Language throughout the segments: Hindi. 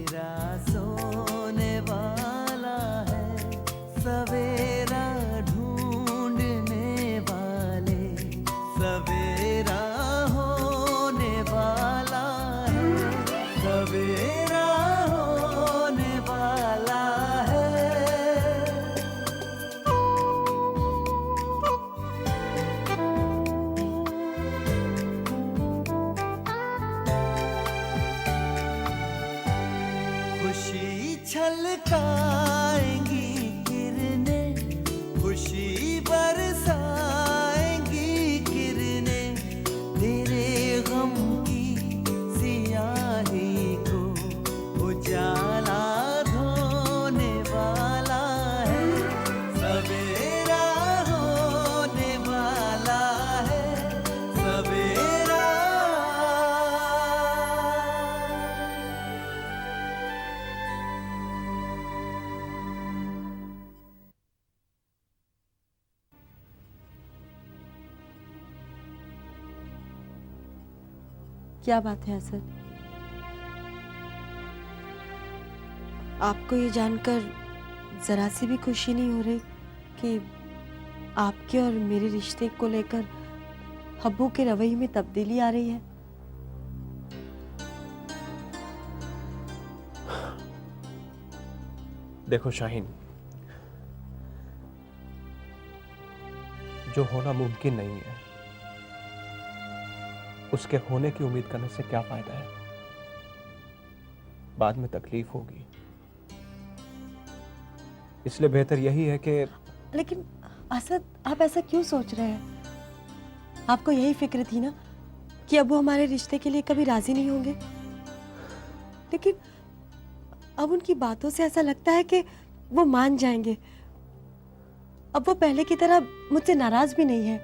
मेरा सोने वाला है, सवेरा ढूंढने वाले, सवेरा होने वाला है, सवेरा होने वाला है। खुशी छलकाएंगी किरणें, खुशी बरसाएंगी किरणें, तेरे गम की सियाही को उजाला धोने वाला है, सवेरा होने वाला है, सवेरा। क्या बात है असद? आपको ये जानकर जरा सी भी खुशी नहीं हो रही कि आपके और मेरे रिश्ते को लेकर अब्बू के रवैये में तब्दीली आ रही है? देखो शाहीन, जो होना मुमकिन नहीं है उसके होने की उम्मीद करने से क्या फायदा है? बाद में तकलीफ होगी। इसलिए बेहतर यही है कि लेकिन असद, आप ऐसा क्यों सोच रहे हैं? आपको यही फिक्र थी ना कि अब्बू हमारे रिश्ते के लिए कभी राजी नहीं होंगे, लेकिन अब उनकी बातों से ऐसा लगता है कि वो मान जाएंगे। अब वो पहले की तरह मुझसे नाराज भी नहीं है।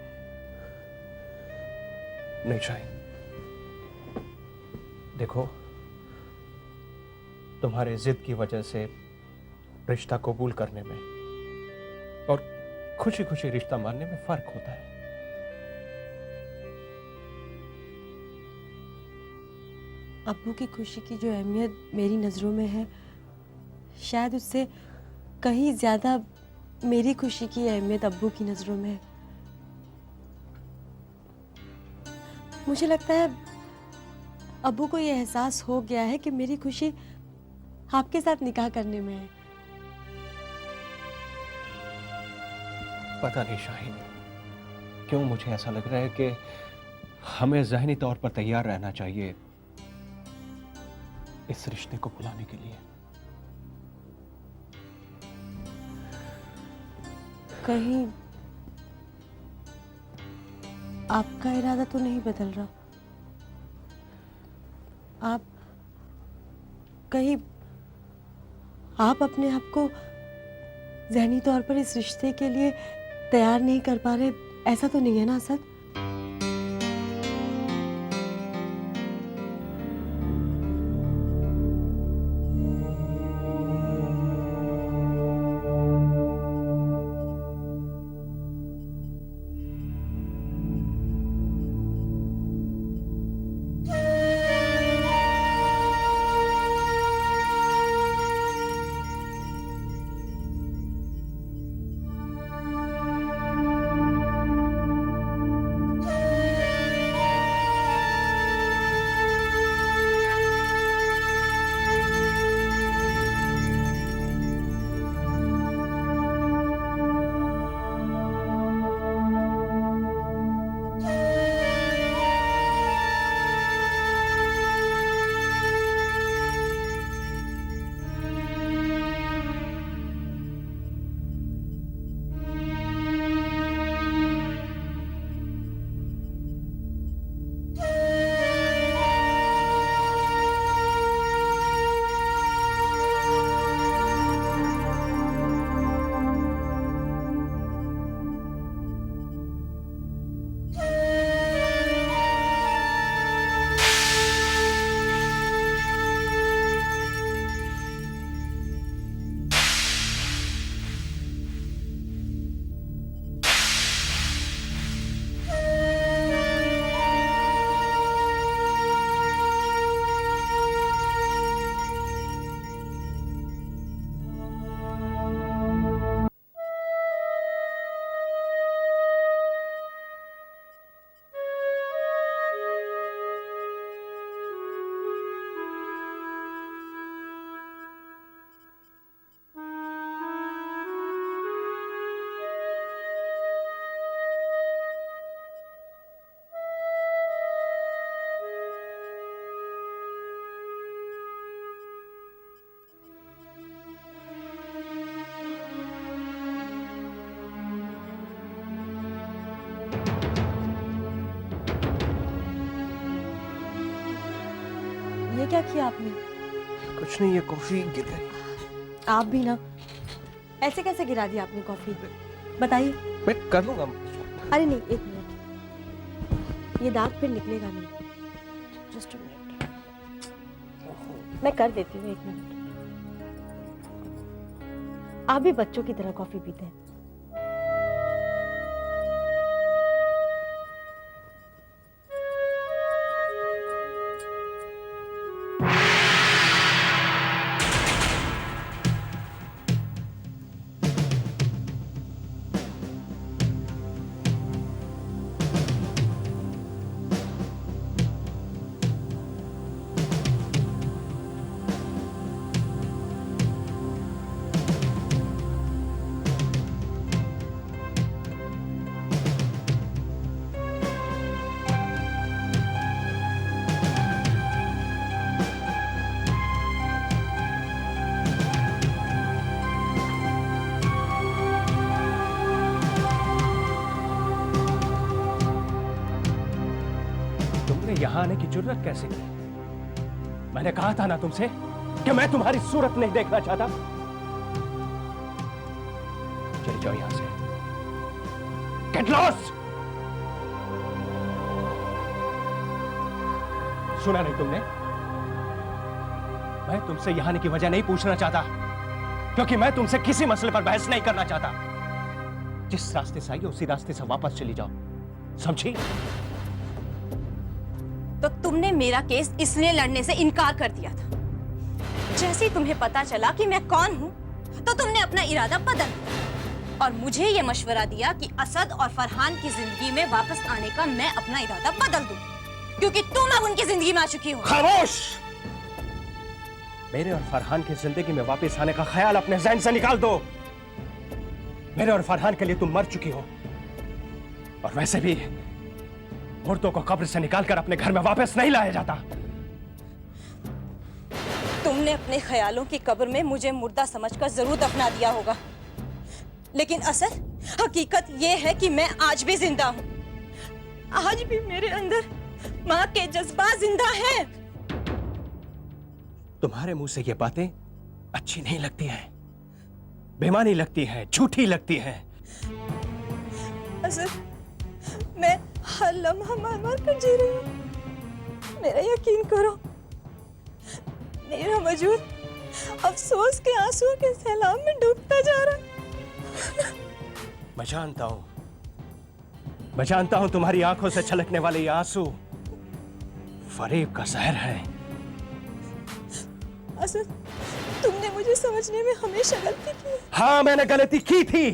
नहीं शाहीन, देखो, तुम्हारे जिद की वजह से रिश्ता कबूल करने में और खुशी खुशी रिश्ता मानने में फर्क होता है। अब्बू की खुशी की जो अहमियत मेरी नज़रों में है, शायद उससे कहीं ज्यादा मेरी खुशी की अहमियत अब्बू की नज़रों में है। मुझे लगता है अब्बू को यह एहसास हो गया है कि मेरी खुशी आपके साथ निकाह करने में है। पता नहीं शाहीन, क्यों मुझे ऐसा लग रहा है कि हमें ज़हनी तौर पर तैयार रहना चाहिए इस रिश्ते को बुलाने के लिए। कहीं आपका इरादा तो नहीं बदल रहा? आप कहीं आप अपने आप को ज़हनी तौर पर इस रिश्ते के लिए तैयार नहीं कर पा रहे, ऐसा तो नहीं है ना असद? क्या किया आपने? कुछ नहीं, ये कॉफी गिर गई। आप भी ना, ऐसे कैसे गिरा दिया आपने कॉफी? बताइए। मैं कर लूंगा। अरे नहीं, एक मिनट, ये दाग फिर निकलेगा नहीं। जस्ट अ मिनट, मैं कर देती हूँ, एक मिनट। आप भी बच्चों की तरह कॉफी पीते हैं। तुमने यहाँ आने की जरूरत कैसे की? मैंने कहा था ना तुमसे कि मैं तुम्हारी सूरत नहीं देखना चाहता। चले जाओ यहां से। Get lost. सुना नहीं तुमने? मैं तुमसे यहां आने की वजह नहीं पूछना चाहता, क्योंकि मैं तुमसे किसी मसले पर बहस नहीं करना चाहता। जिस रास्ते से आई हो उसी रास्ते से वापस चली जाओ, समझी? तो तुमने मेरा केस इसलिए लड़ने से इनकार कर दिया था। जैसे ही तुम्हें पता चला कि मैं कौन हूं, तो तुमने अपना इरादा बदल दिया और मुझे यह मशवरा दिया कि असद और फरहान की जिंदगी में वापस आने का मैं अपना इरादा बदल दूं, क्योंकि तुम अब उनकी जिंदगी में आ चुकी हो। खामोश! मेरे और फरहान की जिंदगी में वापस आने का ख्याल अपने ज़हन से निकाल दो। मेरे और फरहान के लिए तुम मर चुकी हो, और वैसे भी मुर्दों को कब्र से निकालकर अपने घर में वापस नहीं लाया जाता। तुमने अपने ख्यालों की कब्र में मुझे मुर्दा समझकर जरूर दफना दिया होगा, लेकिन असल हकीकत यह है कि मैं आज भी जिंदा हूं। आज भी मेरे अंदर मां के जज्बात जिंदा हैं। तुम्हारे मुंह से ये बातें अच्छी नहीं लगती हैं, बेमानी लगती हैं, झूठी लगती हैं। असल मैं हर लम्हा मार मार कर जी रही हूँ। मेरा यकीन करो, मेरा वजूद अफसोस के आंसुओं के सैलाब में डूबता जा रहा है। मैं जानता हूं तुम्हारी आंखों से छलकने वाले ये आंसू फरेब का जहर है। असल तुमने मुझे समझने में हमेशा गलती की है। हाँ, मैंने गलती की थी।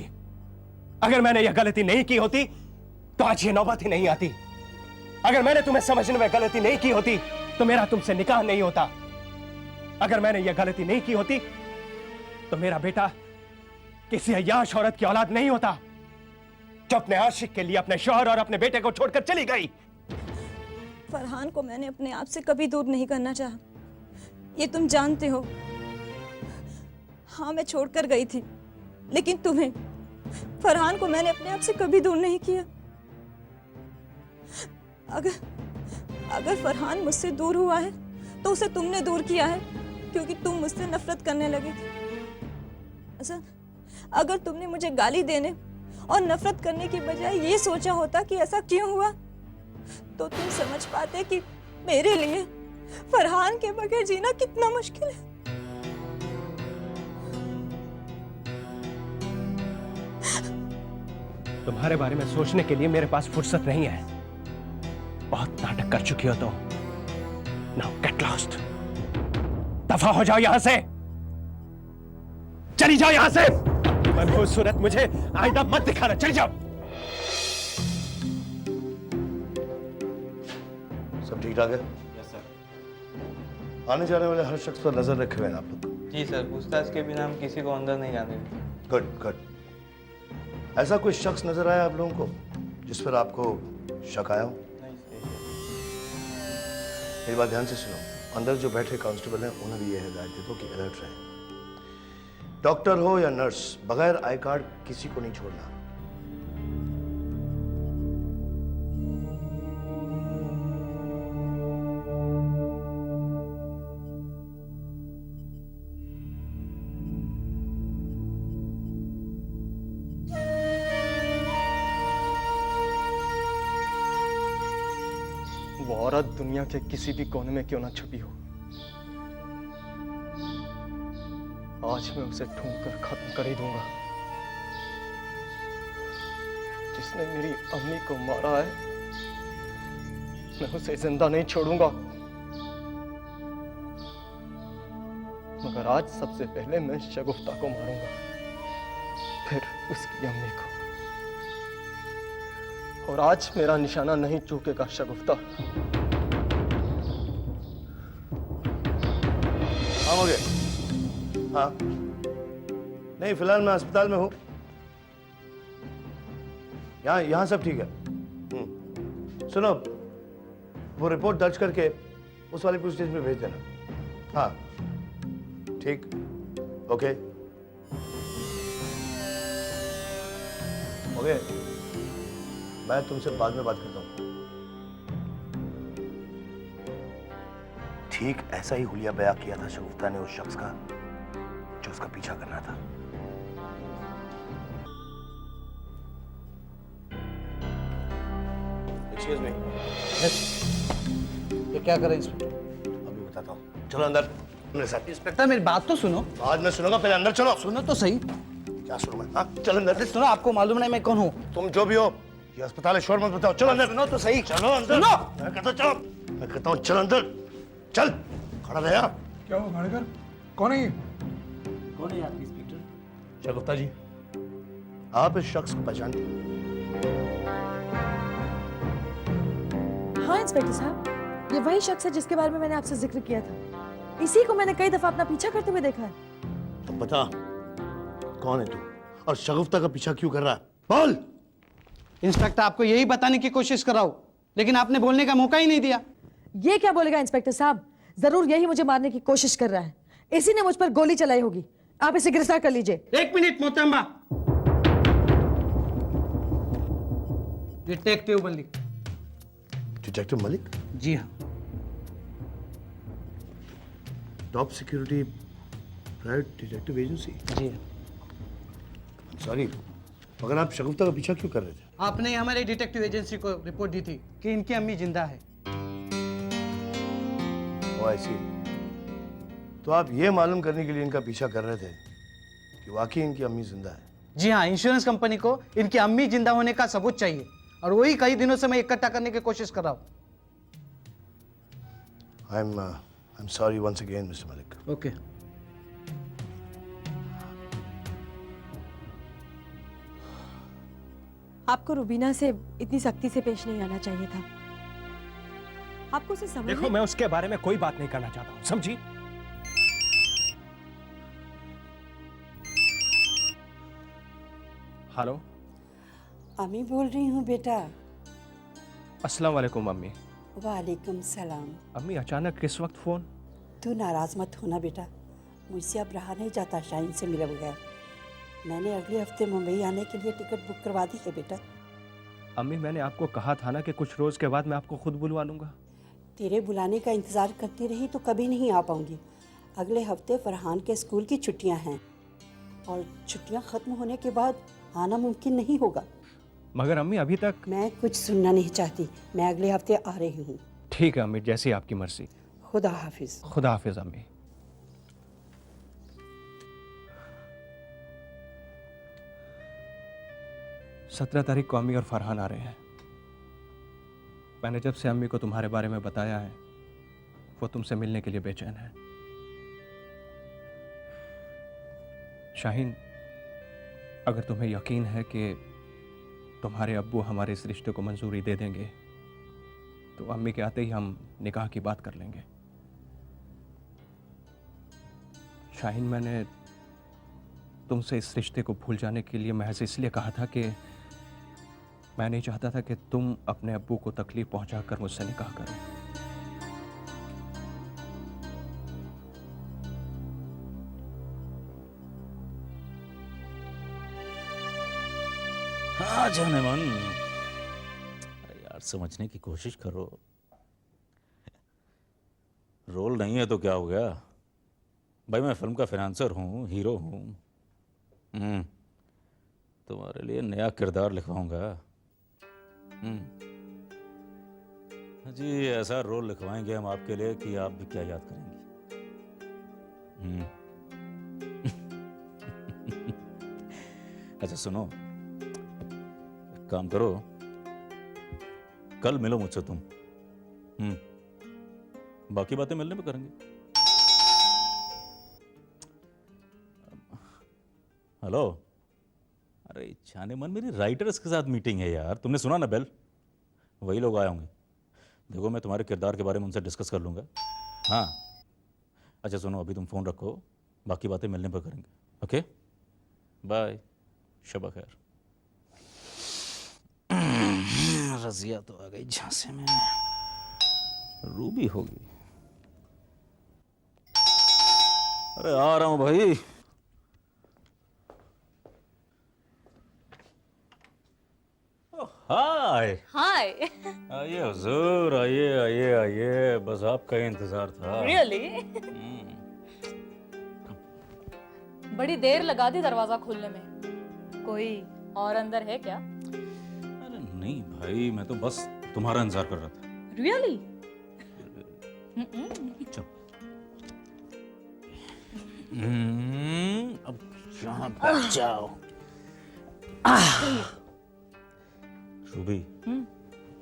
अगर मैंने यह गलती नहीं की होती तो आज ये नौबत ही नहीं आती। अगर मैंने तुम्हें समझने में गलती नहीं की होती तो मेरा तुमसे निकाह नहीं होता। अगर मैंने यह गलती नहीं की होती तो मेरा बेटा किसी अय्याश औरत की औलाद नहीं होता, जो अपने आशिक के लिए अपने शौहर और अपने बेटे को छोड़कर चली गई। फरहान को मैंने अपने आप से कभी दूर नहीं करना चाहा, ये तुम जानते हो। हाँ, मैं छोड़कर गई थी, लेकिन तुम्हें, फरहान को मैंने अपने आप से कभी दूर नहीं किया। अगर फरहान मुझसे दूर हुआ है तो उसे तुमने दूर किया है, क्योंकि तुम मुझसे नफरत करने लगे थे। असल अगर तुमने मुझे गाली देने और नफरत करने की बजाय ये सोचा होता कि ऐसा क्यों हुआ, तो तुम समझ पाते कि मेरे लिए फरहान के बगैर जीना कितना मुश्किल है। तुम्हारे बारे में सोचने के लिए मेरे पास फुर्सत नहीं है। बहुत नाटक कर चुकी हो तुम। Now get lost. दफा हो जाओ यहां से, चली जाओ यहां से। मनहूस सूरत मुझे आइंदा मत दिखाना, चली जाओ। सब ठीक ठाक है? Yes sir. आने जाने वाले हर शख्स पर नजर रखे हुए हैं आप लोग? जी सर, पूछताछ के बिना हम किसी को अंदर नहीं जाने देंगे। Good good. ऐसा कोई शख्स नजर आया आप लोगों को जिस पर आपको शक आया हो? नहीं सर। मेरी बात ध्यान से सुनो। अंदर जो बैठे कांस्टेबल हैं उन्हें भी ये हिदायत दे दो कि अलर्ट रहें। डॉक्टर हो या नर्स, बगैर आई कार्ड किसी को नहीं छोड़ना। औरत दुनिया के किसी भी कोने में क्यों ना छुपी हो, आज मैं उसे ढूंढकर खत्म कर ही दूंगा। जिसने मेरी अम्मी को मारा है, मैं उसे जिंदा नहीं छोड़ूंगा। मगर आज सबसे पहले मैं शगुफ्ता को मारूंगा, फिर उसकी अम्मी को। और आज मेरा निशाना नहीं चूकेगा शगुफ्ता। हाँ हो गया। हाँ नहीं, फिलहाल मैं अस्पताल में हूँ। यहाँ सब ठीक है। सुनो, वो रिपोर्ट दर्ज करके उस वाले पुलिस स्टेशन में भेज देना। हाँ ठीक, ओके ओके। मैं तुमसे बाद में बात करता हूँ। ठीक ऐसा ही हुलिया बयां किया था शगुफ्ता ने उस शख्स का जो उसका पीछा करना था। Excuse me. ये क्या करें इंस्पेक्टर? अभी बताता हूँ, चलो अंदर मेरे साथ। इंस्पेक्टर मेरी बात तो सुनो। बाद में सुनूंगा, पहले अंदर चलो। सुनो तो सही। क्या सुनूं मैं? हाँ चलो अंदर। सुनो, आपको मालूम नहीं मैं कौन हूँ? तुम जो भी हो, ये अस्पताल है, शोर मत बताओ। चलो अंदर। सुनो तो सही। चलो अंदर। सुनो। मैं कहता हूँ चलो। मैं कहता हूँ चल अंदर। चल, खड़ा रहे आप। क्या हो खानेकर? कौन है ये? कौन है आपकी इंस्पेक्टर? शगुफ्ता जी, आप इस शख्स को पहचानते हैं? हाँ इंस्पेक्टर साहब, ये वही शख्स है जिसके बारे में मैंने आपसे जिक्र किया था। इसी को मैंने कई दफा अपना पीछा करते हुए देखा है। तो बता, कौन है तू और शगुफ्ता का पीछा क्यों कर रहा है? बोल। इंस्पेक्टर, आपको यही बताने की कोशिश कर रहा हूँ, लेकिन आपने बोलने का मौका ही नहीं दिया। ये क्या बोलेगा इंस्पेक्टर साहब? जरूर यही मुझे मारने की कोशिश कर रहा है। इसी ने मुझ पर गोली चलाई होगी। आप इसे गिरफ्तार कर लीजिए। एक मिनट मोहतरमा। डिटेक्टिव मलिक। डिटेक्टिव मलिक? जी हाँ। Top security private detective agency. जी हाँ। सॉरी, मगर आप शगुफ्ता का पीछा क्यों कर रहे थे? आपने हमारे डिटेक्टिव एजेंसी को रिपोर्ट दी थी कि इनकी अम्मी जिंदा है। ओह, ऐसी। तो आप ये मालूम करने के लिए इनका पीछा कर रहे थे कि वाकई इनकी अम्मी जिंदा है? जी हाँ, इंश्योरेंस कंपनी को इनकी अम्मी जिंदा होने का सबूत चाहिए, और वही कई दिनों से मैं इकट्ठा करने की कोशिश कर रहा हूँ। I'm sorry once again, Mr. Malik. Okay. आपको रुबीना से इतनी सख्ती से पेश नहीं आना चाहिए था। आपको उसे समझ देखो, मैं उसके बारे में कोई बात नहीं करना चाहता हूं, समझी? हेलो, अम्मी बोल रही हूँ बेटा। अस्सलाम वालेकुम अम्मी। वालेकुम सलाम। अम्मी, अचानक किस वक्त फोन? तू नाराज मत होना बेटा, मुझसे अब रहा नहीं जाता शाहीन से मिले बगैर। मैंने अगले हफ्ते मुंबई आने के लिए टिकट बुक करवा दी है बेटा। अम्मी, मैंने आपको कहा था ना कि कुछ रोज के बाद मैं आपको खुद बुलवा लूंगा। तेरे बुलाने का इंतज़ार करती रही तो कभी नहीं आ पाऊंगी। अगले हफ्ते फरहान के स्कूल की छुट्टियां हैं और छुट्टियां ख़त्म होने के बाद आना मुमकिन नहीं होगा। मगर अम्मी, अभी तक। मैं कुछ सुनना नहीं चाहती, मैं अगले हफ्ते आ रही हूँ। ठीक है अम्मी, जैसी आपकी मर्जी। खुदा हाफिज। खुदा हाफिज अम्मी। सत्रह तारीख को अम्मी और फरहान आ रहे हैं। मैंने जब से अम्मी को तुम्हारे बारे में बताया है, वो तुमसे मिलने के लिए बेचैन है। शाहीन, अगर तुम्हें यकीन है कि तुम्हारे अब्बू हमारे इस रिश्ते को मंजूरी दे देंगे, तो अम्मी के आते ही हम निकाह की बात कर लेंगे। शाहीन, मैंने तुमसे इस रिश्ते को भूल जाने के लिए महज इसलिए कहा था कि मैं नहीं चाहता था कि तुम अपने अब्बू को तकलीफ पहुंचाकर मुझसे निकाह करो। हाँ जाने मन, यार समझने की कोशिश करो। रोल नहीं है तो क्या हो गया भाई, मैं फिल्म का फाइनेंसर हूँ, हीरो हूँ। तुम्हारे लिए नया किरदार लिखवाऊंगा। जी ऐसा रोल लिखवाएंगे हम आपके लिए कि आप भी क्या याद करेंगी। अच्छा सुनो, एक काम करो, कल मिलो मुझसे तुम। बाकी बातें मिलने में करेंगे। हेलो, अरे जाने मन मेरी राइटर्स के साथ मीटिंग है यार, तुमने सुना ना बेल? वही लोग आए होंगे। देखो मैं तुम्हारे किरदार के बारे में उनसे डिस्कस कर लूँगा। हाँ अच्छा सुनो, अभी तुम फ़ोन रखो, बाकी बातें मिलने पर करेंगे। ओके बाय, शबा खैर। रजिया तो आ गई झांसे में, रूबी होगी। अरे आ रहा हूँ भाई। हाय हाय। आइए हुजूर, आइए आइए आइए, बस आपका ही इंतजार था। रियली? बड़ी देर लगा दी दरवाजा खोलने में, कोई और अंदर है क्या? अरे नहीं भाई, मैं तो बस तुम्हारा इंतजार कर रहा था। रियली? चल। अब यहाँ बैठ जाओ। रूबी,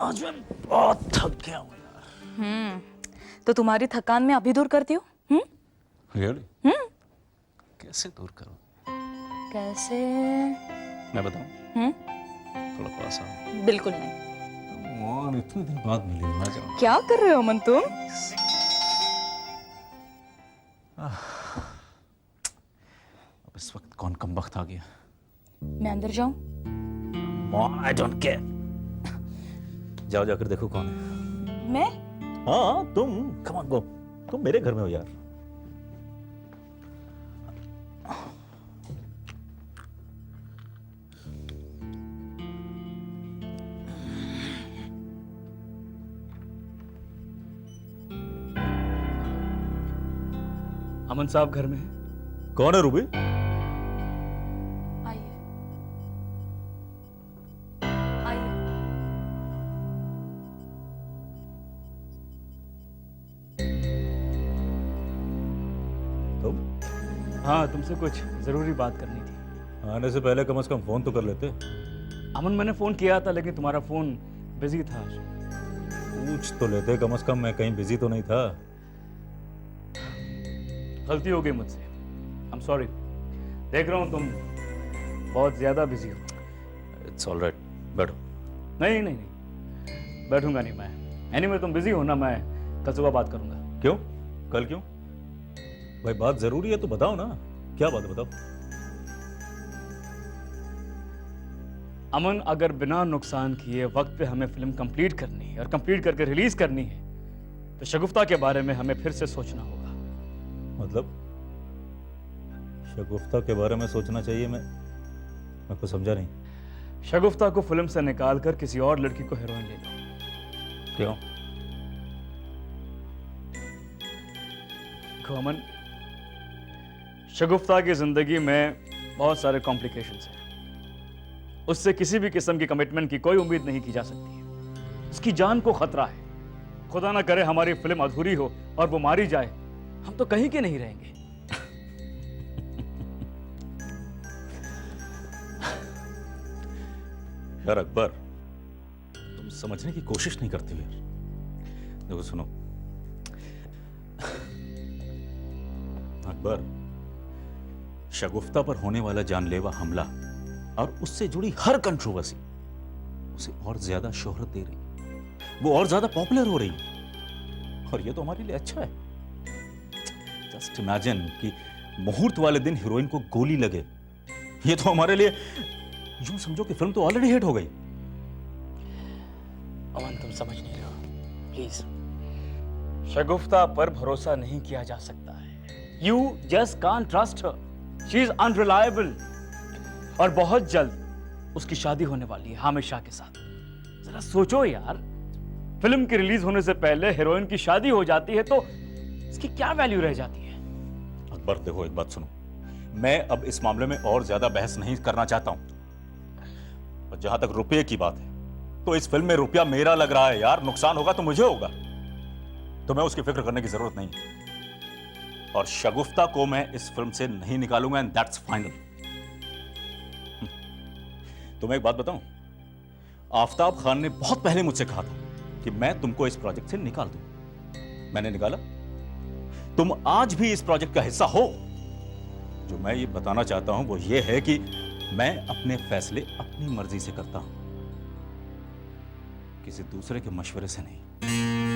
आज मैं बहुत थक गया हूँ यार। तो तुम्हारी थकान मैं अभी दूर करती हूँ। रियली? कैसे दूर करूँ? कैसे? मैं बताऊँ? थोड़ा पास आओ। बिल्कुल नहीं। और इतने दिन बाद मिली, मैं जाऊँ। क्या कर रहे हो अमन तुम? अब इस वक्त कौन कम वक्त आ गया? मैं अंदर जाऊं? I don't care. जाओ जाकर देखो कौन है। मैं? हाँ तुम, कम ऑन गो, तुम मेरे घर में हो यार। अमन साहब घर में है? कौन है रूबी? आइए आइए। तुम? हाँ, तुमसे कुछ जरूरी बात करनी थी। आने से पहले कम से कम फोन तो कर लेते। अमन, मैंने फोन किया था लेकिन तुम्हारा फोन बिजी था। पूछ तो लेते कम से कम, मैं कहीं बिजी तो नहीं था। गलती हो गई मुझसे, आई एम सॉरी। देख रहा हूँ तुम बहुत ज्यादा बिजी हो। इट्स ऑल राइट, बैठो। नहीं नहीं नहीं, बैठूंगा नहीं मैं। एनीवे तुम बिजी हो ना, मैं कल सुबह बात करूंगा। क्यों? कल क्यों? भाई बात जरूरी है तो बताओ ना, क्या बात है बताओ। अमन, अगर बिना नुकसान किए वक्त पे हमें फिल्म कंप्लीट करनी है और कंप्लीट करके रिलीज करनी है तो शगुफ्ता के बारे में हमें फिर से सोचना होगा। मतलब शगुफ्ता के बारे में सोचना चाहिए? मैं कुछ समझा नहीं। शगुफ्ता को फिल्म से निकाल कर किसी और लड़की को हीरोइन ले लो। क्यों? देखो अमन, शगुफ्ता की जिंदगी में बहुत सारे कॉम्प्लिकेशंस हैं। उससे किसी भी किस्म की कमिटमेंट की कोई उम्मीद नहीं की जा सकती है। उसकी जान को खतरा है। खुदा ना करे हमारी फिल्म अधूरी हो और वो मारी जाए, हम तो कहीं के नहीं रहेंगे। यार अकबर, तुम समझने की कोशिश नहीं करते यार। देखो सुनो अकबर, शगुफ्ता पर होने वाला जानलेवा हमला और उससे जुड़ी हर कंट्रोवर्सी उसे और ज्यादा शोहरत दे रही, वो और ज्यादा पॉपुलर हो रही, और ये तो हमारे लिए अच्छा है। जस्ट इमेजिन कि मुहूर्त वाले दिन हीरोइन को गोली लगे, ये तो हमारे लिए यूं समझो कि फिल्म तो ऑलरेडी हिट हो गई। अमन, तुम समझ नहीं रहे हो, प्लीज। शगुफ्ता पर भरोसा नहीं किया जा सकता है। You just can't trust her, she is unreliable. और बहुत जल्द उसकी शादी होने वाली है हामिद शाह के साथ। जरा सोचो यार, फिल्म की रिलीज होने से पहले हीरोइन की शादी हो जाती है तो इसकी क्या वैल्यू रह जाती है? अकबर देखो, एक बात सुनो, मैं अब इस मामले में और ज्यादा बहस नहीं करना चाहता हूं। और जहां तक रुपये की बात है, तो इस फिल्म में रुपया मेरा लग रहा है यार, नुकसान होगा तो मुझे होगा। तुम्हें उसकी फिक्र करने की जरूरत नहीं है। और शगुफ्ता को मैं इस फिल्म से नहीं निकालूंगा, एंड दैट्स फाइनल। तुम्हें एक बात बताऊं, आफताब खान ने बहुत पहले मुझसे कहा था कि मैं तुमको इस प्रोजेक्ट से निकाल दूं। मैंने निकाला। तुम आज भी इस प्रोजेक्ट का हिस्सा हो। जो मैं ये बताना चाहता हूं वो ये है कि मैं अपने फैसले अपनी मर्जी से करता हूं, किसी दूसरे के मशवरे से नहीं।